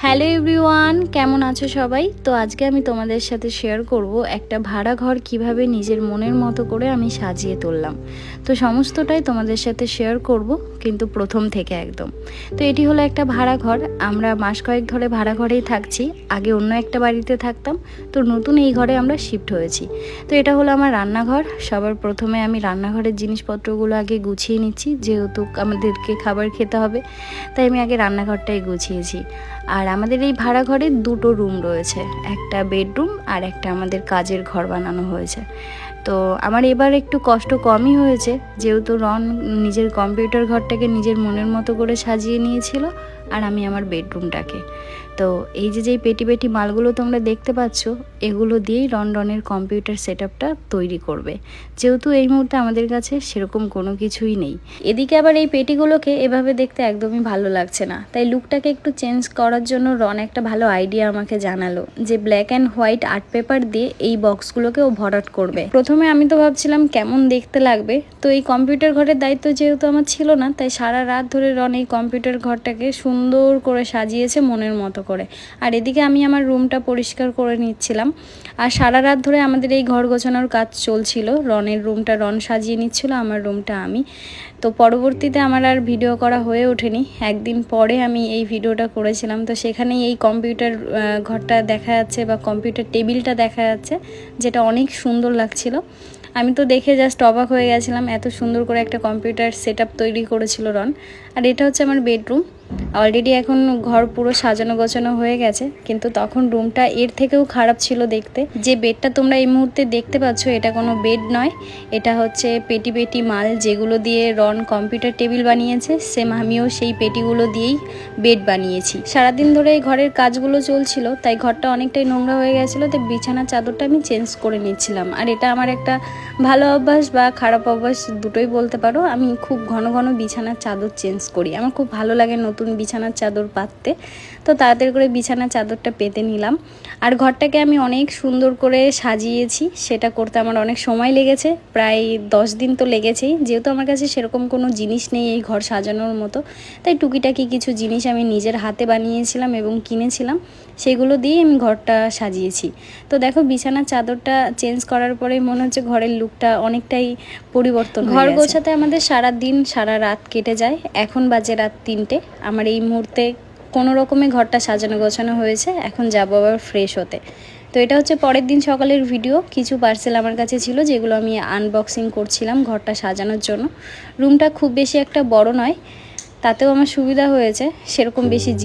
Hello everyone, কেমন আছো সবাই? তো আজকে আমি তোমাদের সাথে শেয়ার করব একটা ভাড়া ঘর কিভাবে নিজের মনের মতো করে আমি সাজিয়ে তুললাম। তো সমস্তটাই তোমাদের সাথে শেয়ার করব, কিন্তু প্রথম থেকে একদম। তো এটি হলো একটা ভাড়া ঘর। আমরা মাস কয়েক ধরে ভাড়া ঘরেই থাকছি। আগে অন্য একটা বাড়িতে থাকতাম, তো নতুন এই ঘরে আমরা শিফট হয়েছি। তো এটা হলো আমার রান্নাঘর। সবার প্রথমে আমি রান্নাঘরের জিনিসপত্রগুলো আগে গুছিয়ে নিচ্ছি, যেহেতু আমাদেরকে খাবার খেতে হবে, তাই আমি আগে রান্নাঘরটাই গুছিয়েছি। আর আমাদের এই ভাড়া ঘরে দুটো রুম রয়েছে, একটা বেডরুম আর একটা আমাদের কাজের ঘর বানানো হয়েছে। তো আমার এবার একটু কষ্ট কমই হয়েছে, যেহেতু রন নিজের কম্পিউটার ঘরটাকে নিজের মনের মতো করে সাজিয়ে নিয়েছিল, আর আমি আমার বেডরুমটাকে। তো এই যে পেটি পেটি মালগুলো তোমরা দেখতে পাচ্ছ, এগুলো দিয়েই রনের কম্পিউটার সেটআপটা তৈরি করবে, যেহেতু এই মুহূর্তে আমাদের কাছে সেরকম কোনো কিছুই নেই। এদিকে আবার এই পেটিগুলোকে এভাবে দেখতে একদমই ভালো লাগছে না, তাই লুকটাকে একটু চেঞ্জ করার জন্য রন একটা ভালো আইডিয়া আমাকে জানালো যে black and white art paper দিয়ে এই বক্সগুলোকে ও ভরাট করবে। প্রথমে আমি তো ভাবছিলাম কেমন দেখতে লাগবে, তো এই কম্পিউটার ঘরের দায়িত্ব যেহেতু আমার ছিল না, তাই সারা রাত ধরে রন এই কম্পিউটার ঘরটাকে সুন্দর করে সাজিয়েছে মনের মতো করে। আর এদিকে আমি আমার রুমটা পরিষ্কার করে নিচ্ছিলাম। আর সারা রাত ধরে আমাদের এই ঘর গোছানোর কাজ চলছিল। রনের রুমটা রন সাজিয়ে নিচ্ছিল, আমার রুমটা আমি। তো পরবর্তীতে আমার আর ভিডিও করা হয়ে ওঠেনি। একদিন পরে আমি এই ভিডিওটা করেছিলাম, তো সেখানেই এই কম্পিউটার ঘরটা দেখা যাচ্ছে বা কম্পিউটার টেবিলটা দেখা যাচ্ছে, যেটা অনেক সুন্দর লাগছিল। আমি তো দেখে জাস্ট অবাক হয়ে গেছিলাম, এত সুন্দর করে একটা কম্পিউটার সেটআপ তৈরি করেছিল রন। আর এটা হচ্ছে আমার বেডরুম। অলরেডি এখন ঘর পুরো সাজানো গোছানো হয়ে গেছে, কিন্তু তখন রুমটা এর থেকেও খারাপ ছিল দেখতে। যে বেডটা তোমরা এই মুহূর্তে দেখতে পাচ্ছ, এটা কোনো বেড নয়, এটা হচ্ছে পেটি পেটি মাল, যেগুলো দিয়ে রন কম্পিউটার টেবিল বানিয়েছে। সেম আমিও সেই পেটিগুলো দিয়েই বেড বানিয়েছি। সারাদিন ধরে এই ঘরের কাজগুলো চলছিল, তাই ঘরটা অনেকটাই নোংরা হয়ে গেছিলো, তাই বিছানার চাদরটা আমি চেঞ্জ করে নিচ্ছিলাম। আর এটা আমার একটা ভালো অভ্যাস বা খারাপ অভ্যাস, দুটোই বলতে পারো। আমি খুব ঘন ঘন বিছানার চাদর চেঞ্জ করি, আমার খুব ভালো লাগে নতুন বিছানার চাদর পাততে। তো তাড়াতাড়ি করে বিছানার চাদরটা পেতে নিলাম। আর ঘরটাকে আমি অনেক সুন্দর করে সাজিয়েছি, সেটা করতে আমার অনেক সময় লেগেছে, প্রায় 10 দিন তো লেগেছেই। যেহেতু আমার কাছে সেরকম কোনো জিনিস নেই এই ঘর সাজানোর মতো, তাই টুকিটাকি কিছু জিনিস আমি নিজের হাতে বানিয়েছিলাম এবং কিনেছিলাম, সেগুলো দিয়ে আমি ঘরটা সাজিয়েছি। তো দেখো, বিছানার চাদরটা চেঞ্জ করার পরে মনে হচ্ছে ঘরের লুকটা অনেকটাই পরিবর্তন। ঘর গোছাতে আমাদের সারা দিন সারা রাত কেটে যায়। এখন বাজে রাত 3টে। আমার এই মুহূর্তে কোনো রকমে ঘরটা সাজানো গোছানো হয়েছে, এখন যাবো আবার ফ্রেশ হতে। তো এটা হচ্ছে পরের দিন সকালের ভিডিও। কিছু পার্সেল আমার কাছে ছিল, যেগুলো আমি আনবক্সিং করছিলাম ঘরটা সাজানোর জন্য। রুমটা খুব বেশি একটা বড় নয়, তাতেও আমার সুবিধা হয়েছে, সেরকম বেশি